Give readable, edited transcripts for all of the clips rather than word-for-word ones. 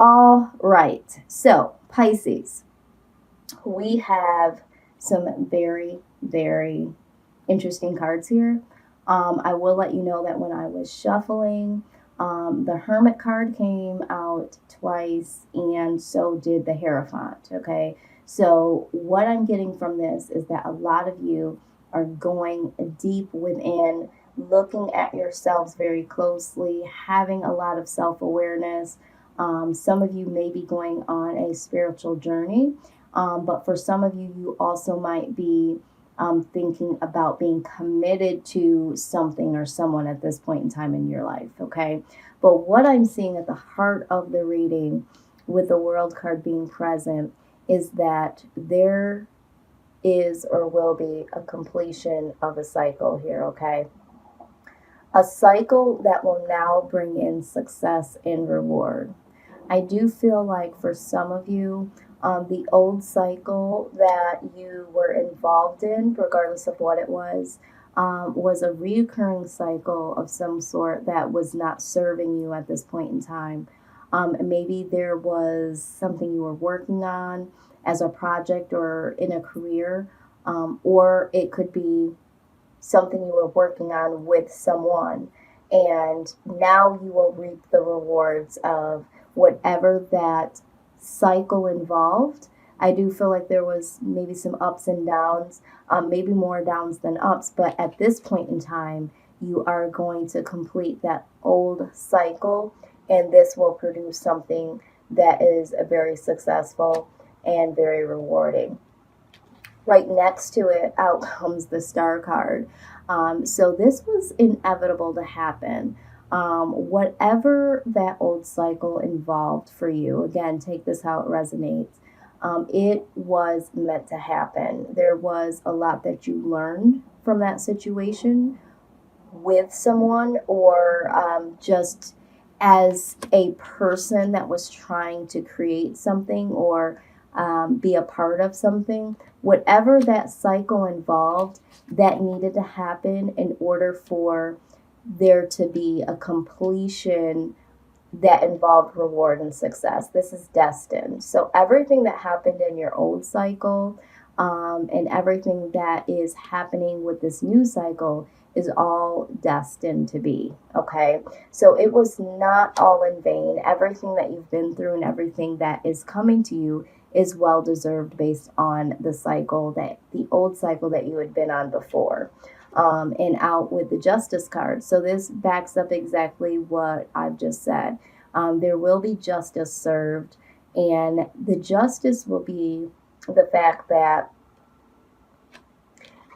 All right. So, Pisces, we have some very, very interesting cards here. I will let you know that when I was shuffling, the Hermit card came out twice, and so did the Hierophant. Okay. So, what I'm getting from this is that a lot of you are going deep within, looking at yourselves very closely, having a lot of self awareness. Some of you may be going on a spiritual journey, but for some of you, you also might be thinking about being committed to something or someone at this point in time in your life, okay? But what I'm seeing at the heart of the reading, with the World card being present, is that there is or will be a completion of a cycle here, okay? A cycle that will now bring in success and reward. I do feel like for some of you, the old cycle that you were involved in, regardless of what it was a reoccurring cycle of some sort that was not serving you at this point in time. Maybe there was something you were working on as a project or in a career, or it could be something you were working on with someone. And now you will reap the rewards of whatever that cycle involved. I do feel like there was maybe some ups and downs, maybe more downs than ups, but at this point in time, you are going to complete that old cycle, and this will produce something that is very successful and very rewarding. Right next to it, out comes the Star card. So this was inevitable to happen. Whatever that old cycle involved for you, again, take this how it resonates. It was meant to happen. There was a lot that you learned from that situation with someone, or just as a person that was trying to create something or be a part of something. Whatever that cycle involved, that needed to happen in order for there to be a completion that involved reward and success. This is destined. So everything that happened in your old cycle, and everything that is happening with this new cycle is all destined to be. Okay. So it was not all in vain. Everything that you've been through and everything that is coming to you is well deserved based on the old cycle that you had been on before. And out with the Justice card. So this backs up exactly what I've just said. There will be justice served, and the justice will be the fact that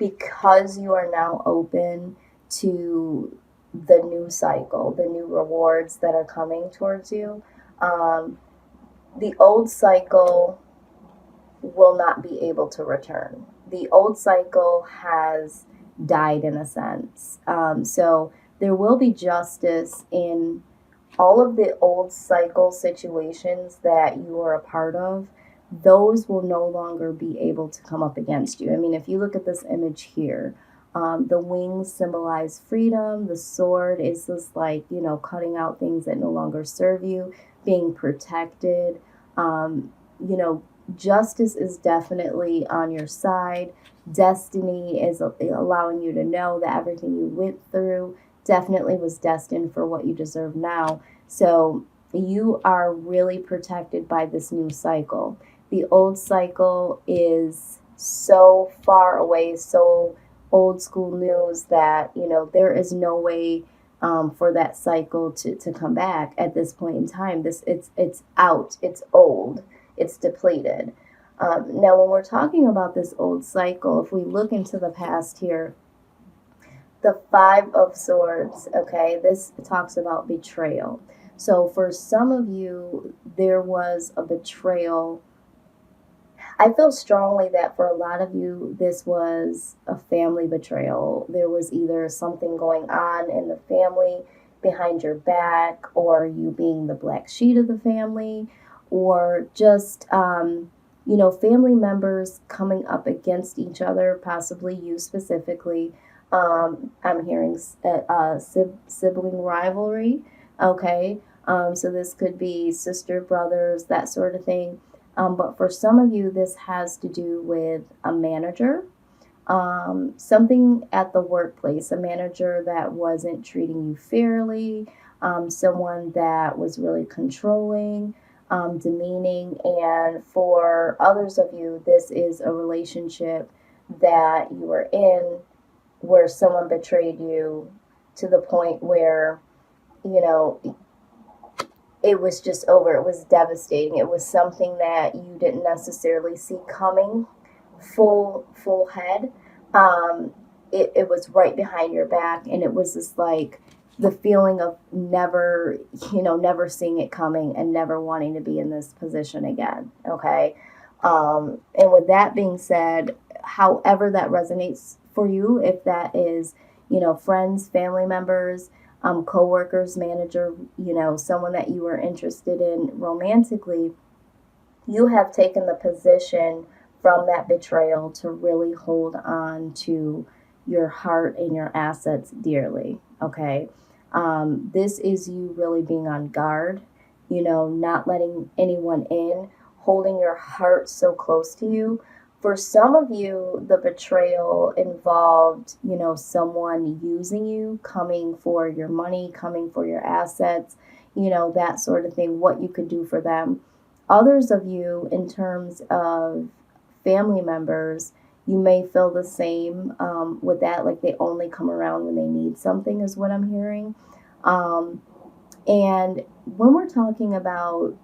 because you are now open to the new cycle, the new rewards that are coming towards you, the old cycle will not be able to return. The old cycle has died in a sense. So there will be justice in all of the old cycle situations that you are a part of. Those will no longer be able to come up against you. I mean, if you look at this image here, the wings symbolize freedom. The sword is just like, cutting out things that no longer serve you, being protected. Justice is definitely on your side. Destiny is allowing you to know that everything you went through definitely was destined for what you deserve now. So you are really protected by this new cycle. The old cycle is so far away, so old school news that, there is no way for that cycle to come back at this point in time. It's out, it's old, it's depleted. Now, when we're talking about this old cycle, if we look into the past here, the Five of Swords, okay, this talks about betrayal. So for some of you, there was a betrayal. I feel strongly that for a lot of you, this was a family betrayal. There was either something going on in the family behind your back, or you being the black sheep of the family, or just, family members coming up against each other, possibly you specifically. I'm hearing sibling rivalry, okay? So this could be sister, brothers, that sort of thing. But for some of you, this has to do with a manager, something at the workplace, a manager that wasn't treating you fairly, someone that was really controlling, demeaning. And for others of you, this is a relationship that you were in where someone betrayed you to the point where, you know, it was just over. It was devastating. It was something that you didn't necessarily see coming full head. Um, it was right behind your back, and it was just like the feeling of never, never seeing it coming and never wanting to be in this position again. Okay. And with that being said, however that resonates for you, if that is, friends, family members, co-workers, manager, someone that you are interested in romantically, you have taken the position from that betrayal to really hold on to your heart and your assets dearly. Okay. This is you really being on guard, not letting anyone in, holding your heart so close to you. For some of you, the betrayal involved, someone using you, coming for your money, coming for your assets, that sort of thing, what you could do for them. Others of you, in terms of family members, you may feel the same with that, like they only come around when they need something, is what I'm hearing. And when we're talking about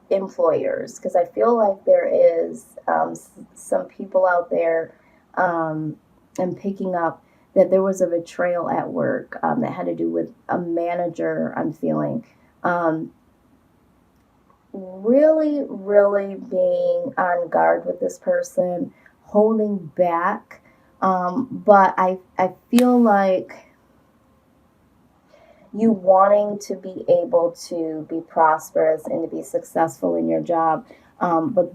employers, because I feel like there is some people out there, and picking up that there was a betrayal at work that had to do with a manager, I'm feeling. Really, really being on guard with this person, holding back. But I feel like you wanting to be able to be prosperous and to be successful in your job. But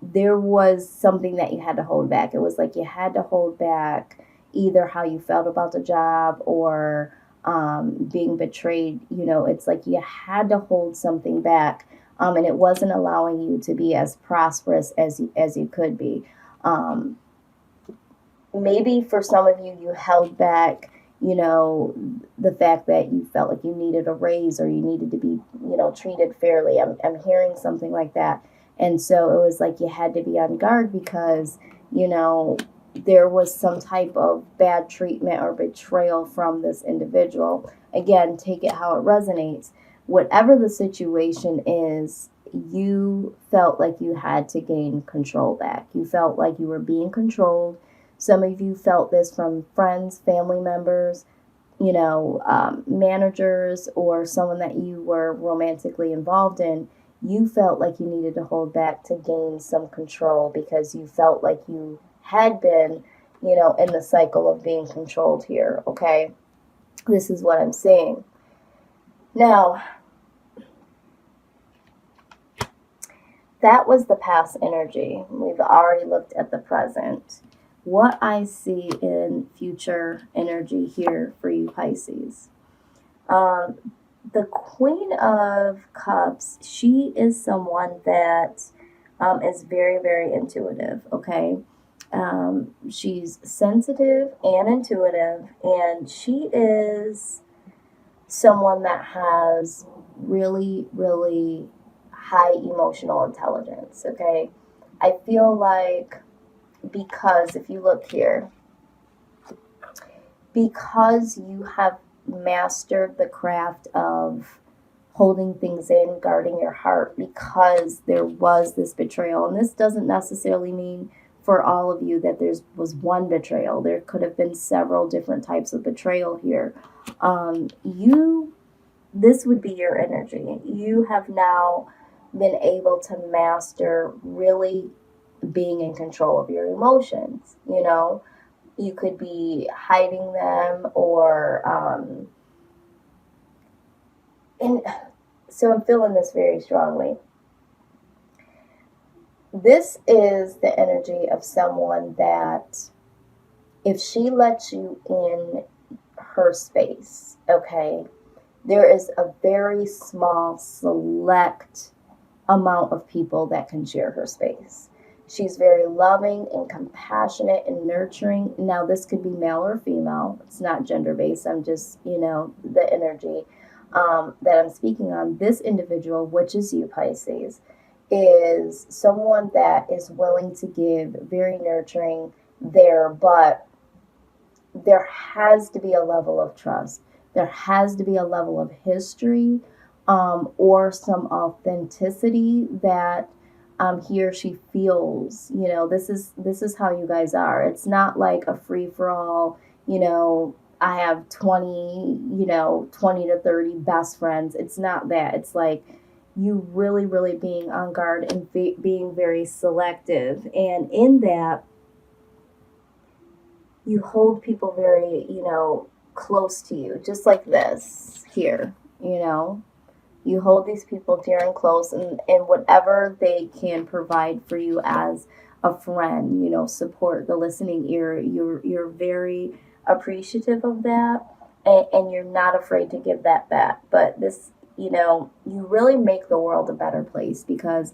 there was something that you had to hold back. It was like you had to hold back either how you felt about the job or being betrayed. It's like you had to hold something back, and it wasn't allowing you to be as prosperous as you could be. Maybe for some of you, you held back, the fact that you felt like you needed a raise or you needed to be, treated fairly. I'm hearing something like that. And so it was like you had to be on guard because, there was some type of bad treatment or betrayal from this individual. Again, take it how it resonates. Whatever the situation is, you felt like you had to gain control back. You felt like you were being controlled. Some of you felt this from friends, family members, managers, or someone that you were romantically involved in. You felt like you needed to hold back to gain some control because you felt like you had been, in the cycle of being controlled here. Okay. This is what I'm saying. Now, that was the past energy. We've already looked at the present. What I see in future energy here for you, Pisces. The Queen of Cups, she is someone that is very, very intuitive, okay? She's sensitive and intuitive, and she is someone that has really, really high emotional intelligence, okay? I feel like because if you look here, because you have mastered the craft of holding things in, guarding your heart, because there was this betrayal, and this doesn't necessarily mean for all of you that there was one betrayal. There could have been several different types of betrayal here. This would be your energy. You have now been able to master really being in control of your emotions. You could be hiding them or and so I'm feeling this very strongly. This is the energy of someone that if she lets you in her space, okay, There is a very small, select amount of people that can share her space. She's very loving and compassionate and nurturing. Now, this could be male or female. It's not gender based. I'm just, the energy that I'm speaking on. This individual, which is you, Pisces, is someone that is willing to give, very nurturing there, but there has to be a level of trust. There has to be a level of history, or some authenticity that he or she feels. This is how you guys are. It's not like a free for all. I have 20 to 30 best friends. It's not that. It's like you really, really being on guard and being very selective. And in that, you hold people very, close to you, just like this here, You hold these people dear and close, and whatever they can provide for you as a friend, support, the listening ear, you're very appreciative of that, and you're not afraid to give that back. But this, you really make the world a better place, because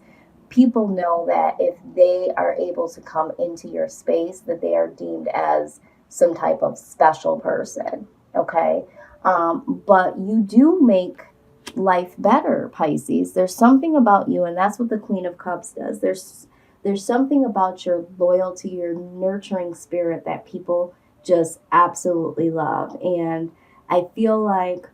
people know that if they are able to come into your space, that they are deemed as some type of special person. Okay. But you do make life better, Pisces. There's something about you, and that's what the Queen of Cups does. There's something about your loyalty, your nurturing spirit that people just absolutely love. And I feel like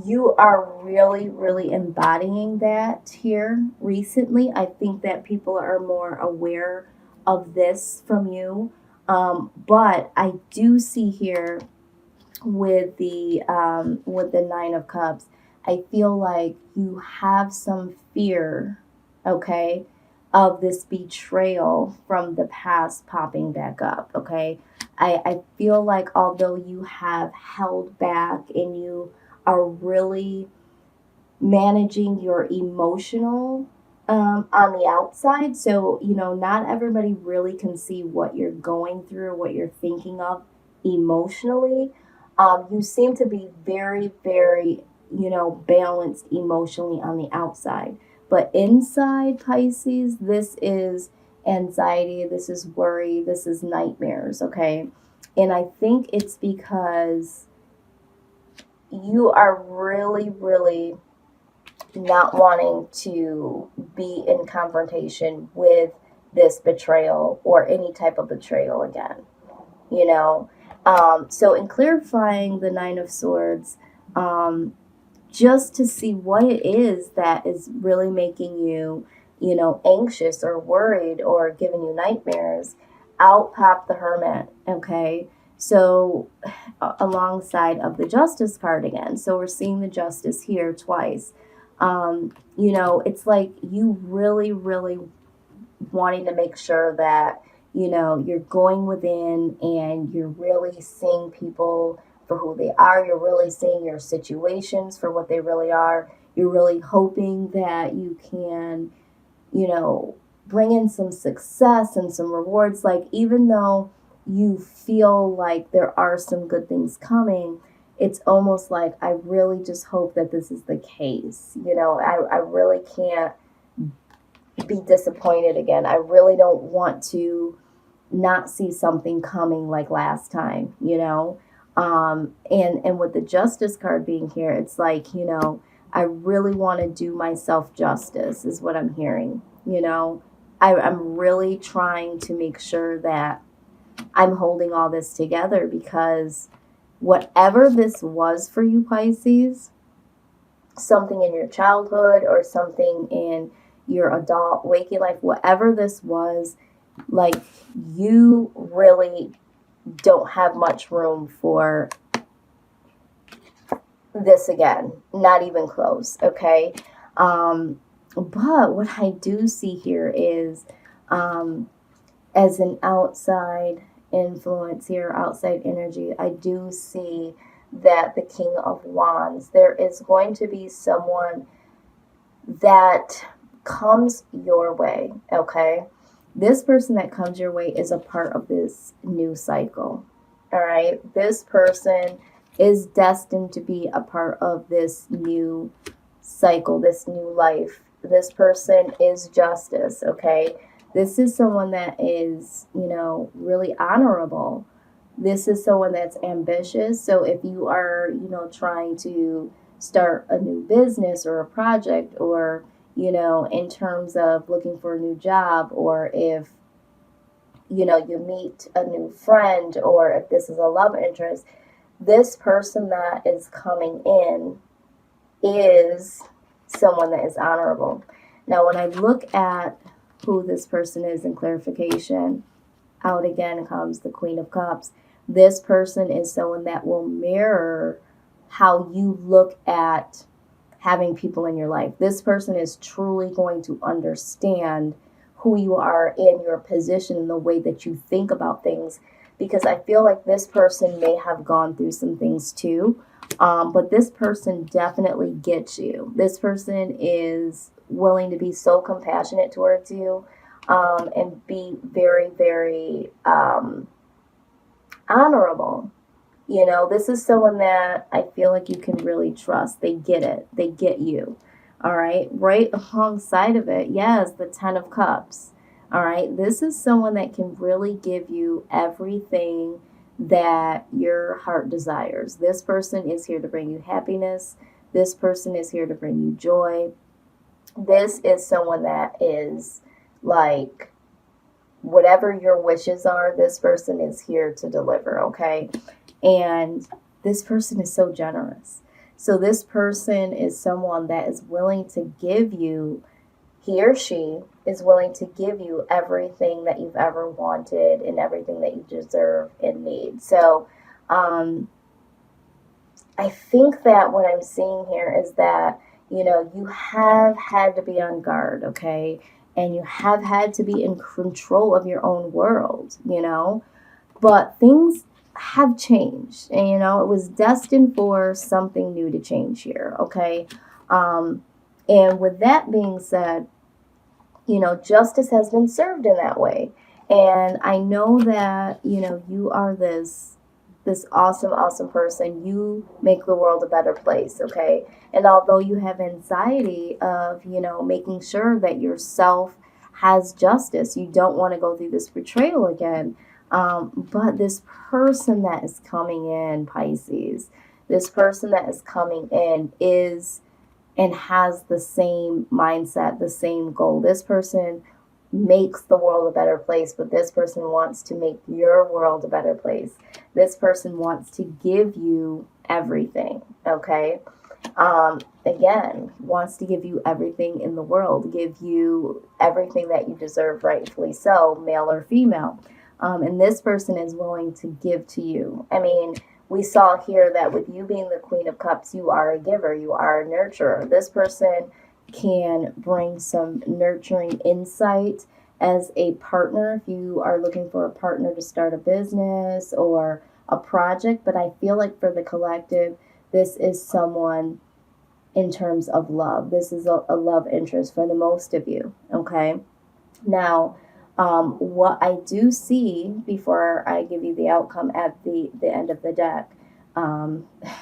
you are really, really embodying that here recently. I think that people are more aware of this from you. But I do see here with the Nine of Cups, I feel like you have some fear, okay, of this betrayal from the past popping back up, okay? I feel like although you have held back and you are really managing your emotional on the outside, so not everybody really can see what you're going through, what you're thinking of emotionally. You seem to be very, very, balanced emotionally on the outside. But inside, Pisces, this is anxiety, this is worry, this is nightmares, okay? And I think it's because you are really, really not wanting to be in confrontation with this betrayal or any type of betrayal again, So in clarifying the Nine of Swords, just to see what it is that is really making you, anxious or worried or giving you nightmares, out pop the Hermit, okay? So alongside of the Justice card again. So we're seeing the Justice here twice. It's like you really, really wanting to make sure that, you're going within and you're really seeing people for who they are. You're really seeing your situations for what they really are. You're really hoping that you can, bring in some success and some rewards. Like, even though you feel like there are some good things coming, it's almost like, I really just hope that this is the case. I really can't be disappointed again. I really don't want to not see something coming like last time, and with the Justice card being here, it's like, I really want to do myself justice is what I'm hearing. I'm really trying to make sure that I'm holding all this together, because whatever this was for you, Pisces, something in your childhood or something in your adult waking life, whatever this was, like, you really don't have much room for this again, not even close, okay? But what I do see here is, as an outside influence here, outside energy, I do see that the King of Wands, there is going to be someone that comes your way, okay? This person that comes your way is a part of this new cycle, all right? This person is destined to be a part of this new cycle, this new life. This person is justice, okay? This is someone that is, really honorable. This is someone that's ambitious. So if you are, trying to start a new business or a project, or, in terms of looking for a new job, or if, you meet a new friend, or if this is a love interest, this person that is coming in is someone that is honorable. Now, when I look at who this person is in clarification, out again comes the Queen of Cups. This person is someone that will mirror how you look at having people in your life. This person is truly going to understand who you are in your position and the way that you think about things, because I feel like this person may have gone through some things too. But this person definitely gets you. This person is willing to be so compassionate towards you, and be very, very honorable. This is someone that I feel like you can really trust. They get it. They get you. All right. Right alongside of it, yes, the 10 of Cups. All right. This is someone that can really give you everything that your heart desires. This person is here to bring you happiness. This person is here to bring you joy. This is someone that is like, whatever your wishes are, this person is here to deliver, okay? And this person is so generous. So this person is someone that is willing to give you, he or she is willing to give you everything that you've ever wanted and everything that you deserve and need. So I think that what I'm seeing here is that, you have had to be on guard, okay? And you have had to be in control of your own world, but things have changed, and it was destined for something new to change here, okay? And with that being said, justice has been served in that way. And I know that, you are this awesome person. You make the world a better place, okay? And although you have anxiety of, making sure that yourself has justice, you don't want to go through this betrayal again. But this person that is coming in, Pisces, this person that is coming in is and has the same mindset, the same goal. This person makes the world a better place, but this person wants to make your world a better place. This person wants to give you everything, okay? Again, wants to give you everything in the world, give you everything that you deserve, rightfully so, male or female. And this person is willing to give to you. I mean, we saw here that with you being the Queen of Cups, you are a giver, you are a nurturer. This person can bring some nurturing insight as a partner if you are looking for a partner to start a business or a project. But I feel like for the collective, this is someone in terms of love. This is a love interest for the most of you, okay? Now, what I do see before I give you the outcome at the end of the deck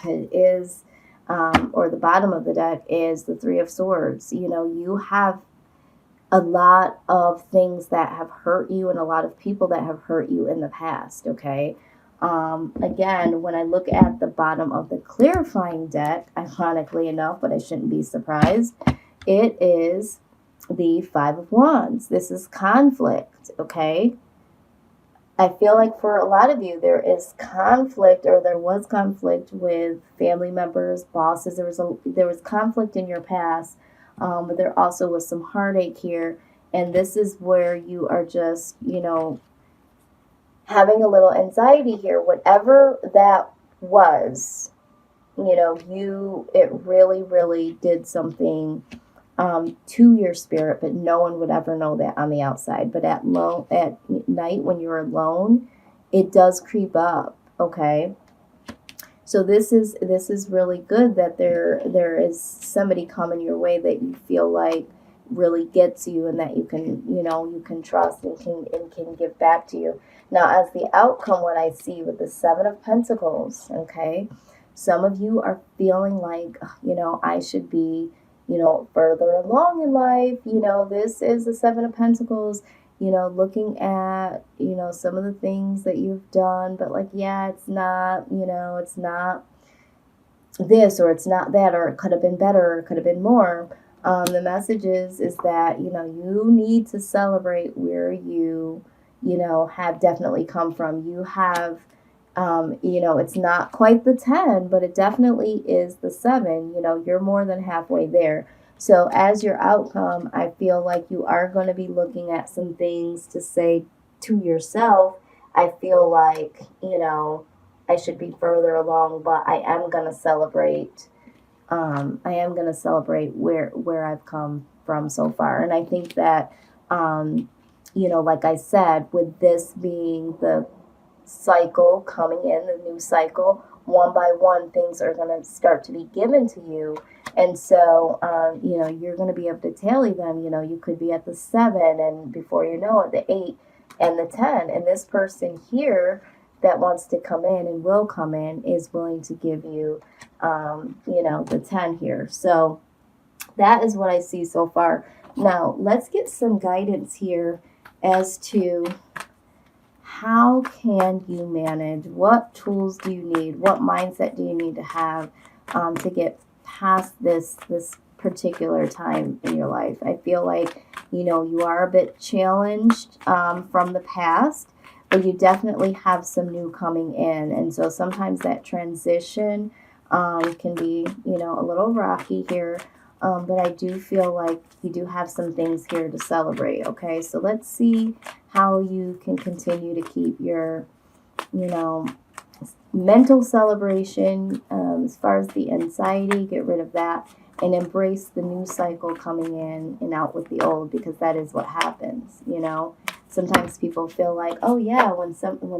is, or the bottom of the deck is the Three of Swords. You have a lot of things that have hurt you and a lot of people that have hurt you in the past, okay? Again, when I look at the bottom of the clarifying deck, ironically enough, but I shouldn't be surprised, it is the Five of Wands. This is conflict, okay? I feel like for a lot of you, there is conflict, or there was conflict with family members, bosses. There was conflict in your past, but there also was some heartache here. And this is where you are just, having a little anxiety here. Whatever that was, it really, really did something to your spirit, but no one would ever know that on the outside. But at night when you're alone, it does creep up, okay? So this is really good that there is somebody coming your way that you feel like really gets you and that you can trust and can give back to you. Now, as the outcome, what I see with the Seven of Pentacles, okay? Some of you are feeling like, I should be, further along in life. This is the Seven of Pentacles, looking at, some of the things that you've done, but like, yeah, it's not, it's not this, or it's not that, or it could have been better, or it could have been more. The message is that, you need to celebrate where you, have definitely come from. You have, it's not quite the 10, but it definitely is the 7. You're more than halfway there. So as your outcome, I feel like you are going to be looking at some things to say to yourself. I feel like, I should be further along, but I am going to celebrate. I am going to celebrate where I've come from so far. And I think that, like I said, with this being the cycle coming in, the new cycle, one by one, things are going to start to be given to you. And so, you're going to be able to tally them. You could be at the 7, and before you know it, the 8 and the 10. And this person here that wants to come in and will come in is willing to give you, the 10 here. So that is what I see so far. Now, let's get some guidance here as to how can you manage, what tools do you need, what mindset do you need to have to get past this particular time in your life. I feel like, you are a bit challenged from the past, but you definitely have some new coming in. And so sometimes that transition can be, a little rocky here. But I do feel like you do have some things here to celebrate. Okay, so let's see how you can continue to keep your, mental celebration as far as the anxiety, get rid of that, and embrace the new cycle coming in and out with the old, because that is what happens. Sometimes people feel like, oh yeah, when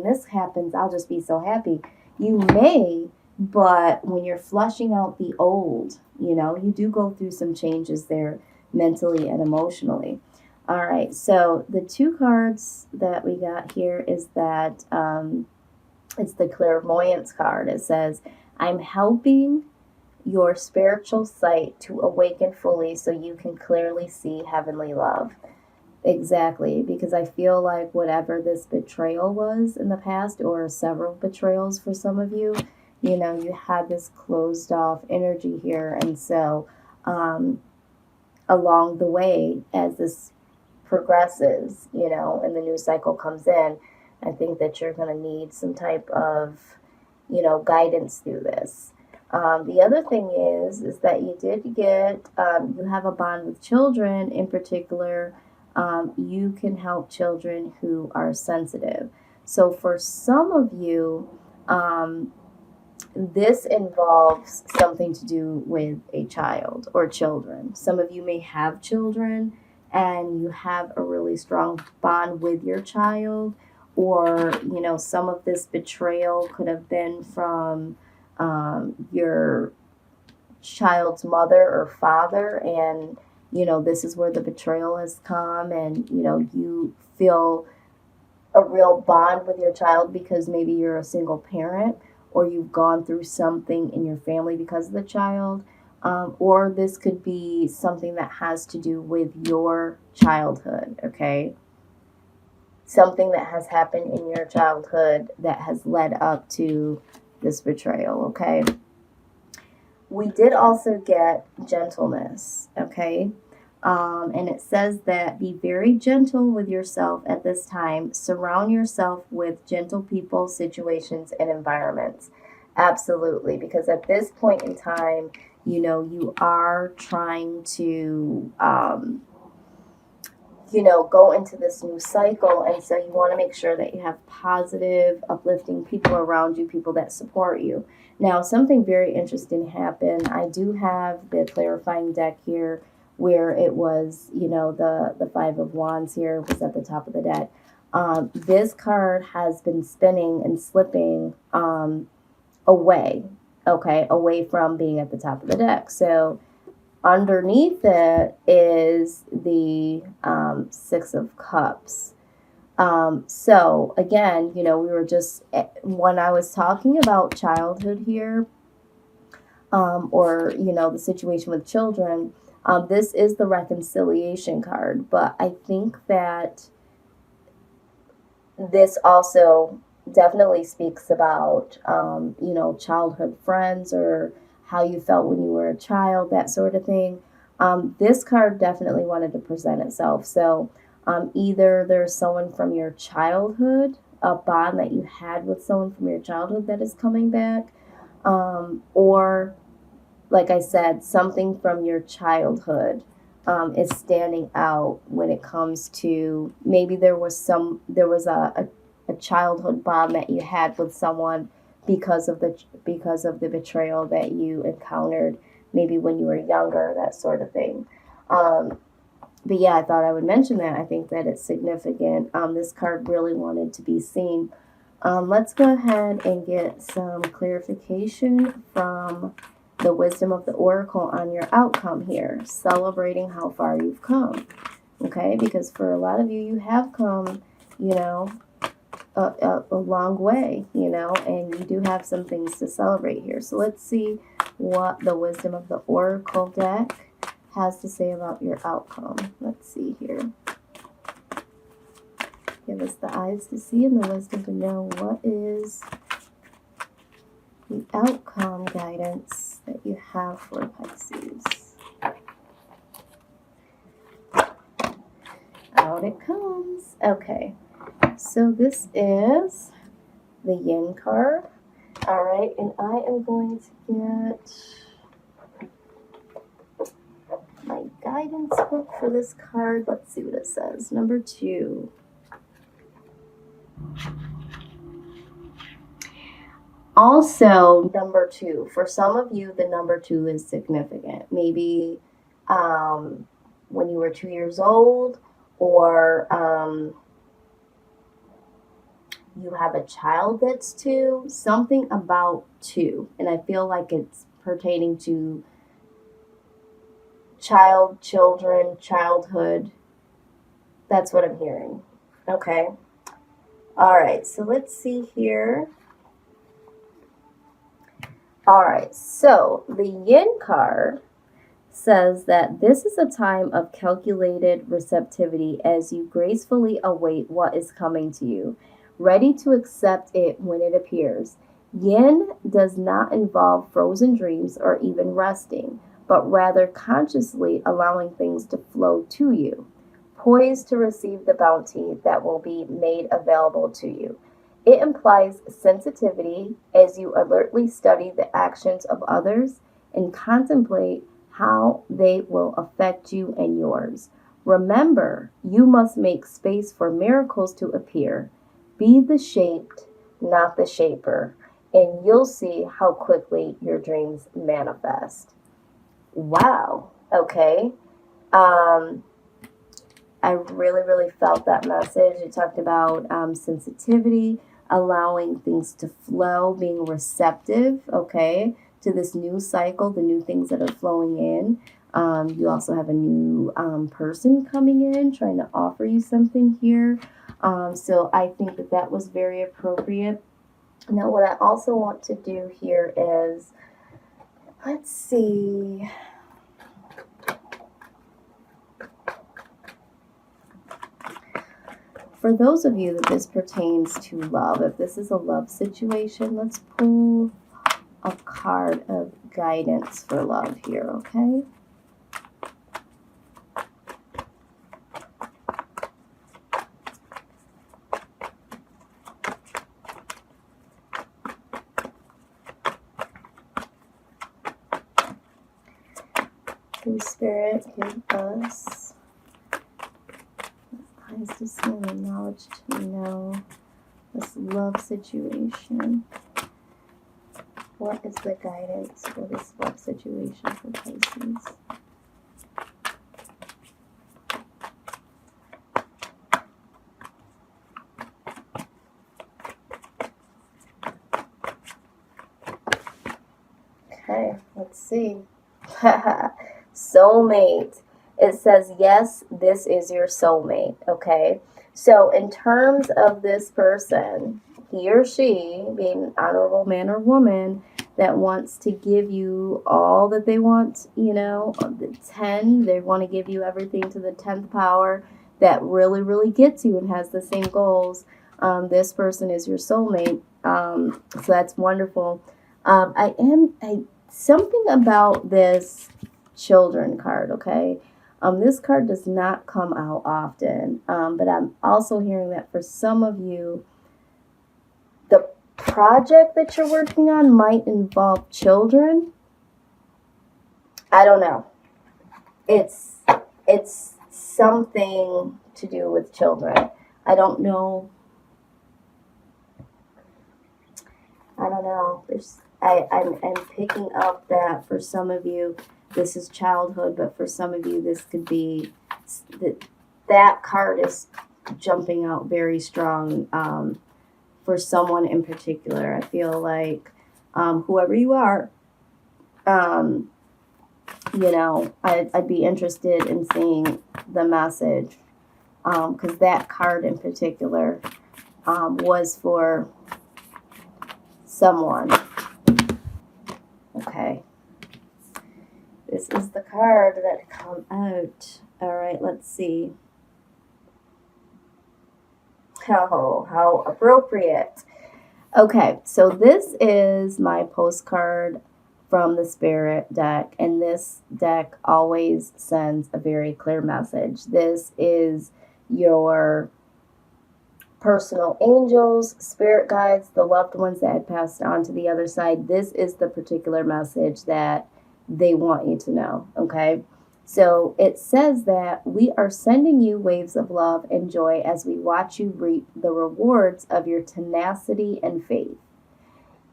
this happens, I'll just be so happy. You may, but when you're flushing out the old, you do go through some changes there mentally and emotionally. All right, so the 2 cards that we got here is that it's the clairvoyance card. It says, I'm helping your spiritual sight to awaken fully so you can clearly see heavenly love. Exactly, because I feel like whatever this betrayal was in the past, or several betrayals for some of you, you had this closed off energy here. And so along the way, as this progresses, and the new cycle comes in, I think that you're going to need some type of, guidance through this. The other thing is that you did get, you have a bond with children in particular. You can help children who are sensitive. So for some of you, this involves something to do with a child or children. Some of you may have children and you have a really strong bond with your child, or, some of this betrayal could have been from your child's mother or father, and, this is where the betrayal has come, and, you feel a real bond with your child because maybe you're a single parent, or you've gone through something in your family because of the child, or this could be something that has to do with your childhood, okay? Something that has happened in your childhood that has led up to this betrayal, okay? We did also get gentleness, okay? And it says that be very gentle with yourself at this time. Surround yourself with gentle people, situations, and environments. Absolutely, because at this point in time, you are trying to, go into this new cycle. And so you want to make sure that you have positive, uplifting people around you, people that support you. Now, something very interesting happened. I do have the clarifying deck here where it was, the 5 of Wands here was at the top of the deck. This card has been spinning and slipping away, okay, away from being at the top of the deck. So underneath it is the 6 of Cups. So again, we were just, when I was talking about childhood here, or, you know, the situation with children. This is the reconciliation card, but I think that this also definitely speaks about, you know, childhood friends or how you felt when you were a child, that sort of thing. This card definitely wanted to present itself. So either there's someone from your childhood, a bond that you had with someone from your childhood that is coming back, or like I said, something from your childhood is standing out when it comes to maybe there was a childhood bond that you had with someone because of the betrayal that you encountered maybe when you were younger, that sort of thing. Um, but yeah, I thought I would mention that. I think that it's significant. This card really wanted to be seen. Let's go ahead and get some clarification from the wisdom of the oracle on your outcome here, celebrating how far you've come. Okay, because for a lot of you, you have come, you know, a long way, you know, and you do have some things to celebrate here. So let's see what the wisdom of the oracle deck has to say about your outcome. Let's see here. Give us the eyes to see and the wisdom to know what is the outcome guidance that you have for Pisces. Out it comes. Okay, so this is the Yin card. All right, and I am going to get my guidance book for this card. Let's see what it says. Number 2. Also, number 2, for some of you, the number 2 is significant. Maybe when you were 2 years old, or you have a child that's 2, something about 2. And I feel like it's pertaining to children, childhood. That's what I'm hearing. Okay. All right, so let's see here. All right, so the Yin card says that this is a time of calculated receptivity as you gracefully await what is coming to you, ready to accept it when it appears. Yin does not involve frozen dreams or even resting, but rather consciously allowing things to flow to you, poised to receive the bounty that will be made available to you. It implies sensitivity as you alertly study the actions of others and contemplate how they will affect you and yours. Remember, you must make space for miracles to appear. Be the shaped, not the shaper, and you'll see how quickly your dreams manifest. Wow. Okay. I really, really felt that message. It talked about sensitivity, allowing things to flow, being receptive, okay, to this new cycle, the new things that are flowing in. You also have a new person coming in, trying to offer you something here. So I think that that was very appropriate. Now, what I also want to do here is, let's see. For those of you that this pertains to love, if this is a love situation, let's pull a card of guidance for love here, okay? Holy Spirit, give us eyes to see and the knowledge to know this love situation. What is the guidance for this love situation for Pisces? Okay, let's see. Soulmate. It says, yes, this is your soulmate, okay? So in terms of this person, he or she, being an honorable man or woman, that wants to give you all that they want, the 10, they want to give you everything to the 10th power, that really, really gets you and has the same goals. This person is your soulmate. So that's wonderful. Something about this children card, okay? This card does not come out often, but I'm also hearing that for some of you, the project that you're working on might involve children. I don't know. It's something to do with children. I don't know. I'm picking up that for some of you, this is childhood, but for some of you, this could be that card is jumping out very strong for someone in particular. I feel like whoever you are, I'd be interested in seeing the message because that card in particular was for someone. Okay. This is the card that come out. All right, let's see. How appropriate. Okay, so this is my postcard from the Spirit deck, and this deck always sends a very clear message. This is your personal angels, spirit guides, the loved ones that had passed on to the other side. This is the particular message that they want you to know, okay? So it says that we are sending you waves of love and joy as we watch you reap the rewards of your tenacity and faith.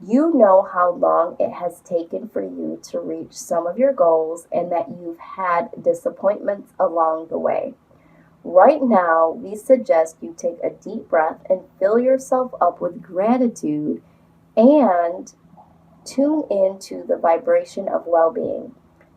You know how long it has taken for you to reach some of your goals and that you've had disappointments along the way. Right now, we suggest you take a deep breath and fill yourself up with gratitude and tune into the vibration of well-being.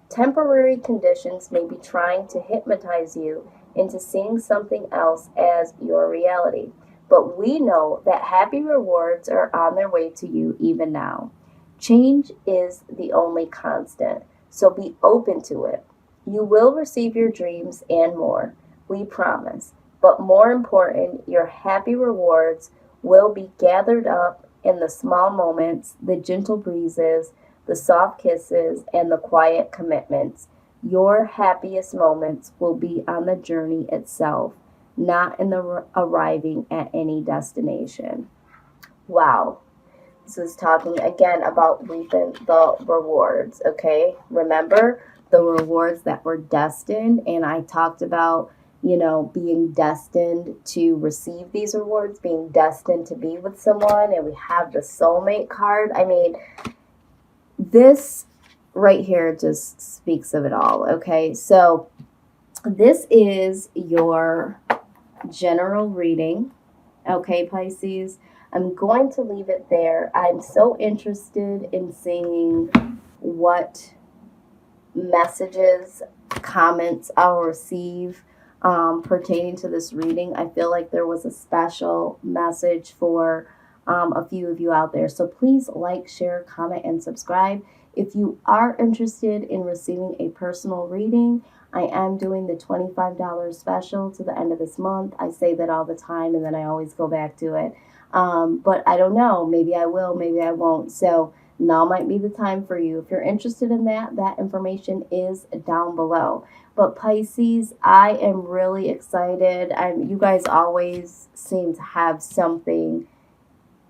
Temporary conditions may be trying to hypnotize you into seeing something else as your reality, but we know that happy rewards are on their way to you even now. Change is the only constant, so be open to it. You will receive your dreams and more. We promise. But more important, your happy rewards will be gathered up in the small moments, the gentle breezes, the soft kisses, and the quiet commitments. Your happiest moments will be on the journey itself, not in the arriving at any destination. Wow. This is talking again about reaping the rewards, okay? Remember the rewards that were destined, and I talked about being destined to receive these rewards, being destined to be with someone, and we have the soulmate card. I mean, this right here just speaks of it all, okay? So this is your general reading, okay, Pisces? I'm going to leave it there. I'm so interested in seeing what messages, comments I'll receive pertaining to this reading. I feel like there was a special message for a few of you out there. So please like, share, comment, and subscribe. If you are interested in receiving a personal reading, I am doing the $25 special to the end of this month. I say that all the time, and then I always go back to it. But I don't know. Maybe I will, maybe I won't. So now might be the time for you. If you're interested in that information is down below. But Pisces, I am really excited. You guys always seem to have something.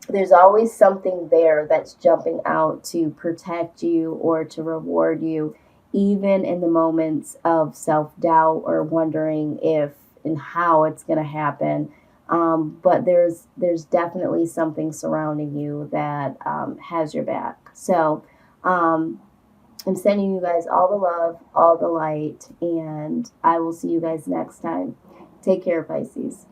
There's always something there that's jumping out to protect you or to reward you, even in the moments of self-doubt or wondering if and how it's going to happen. But there's definitely something surrounding you that has your back. So I'm sending you guys all the love, all the light, and I will see you guys next time. Take care, Pisces.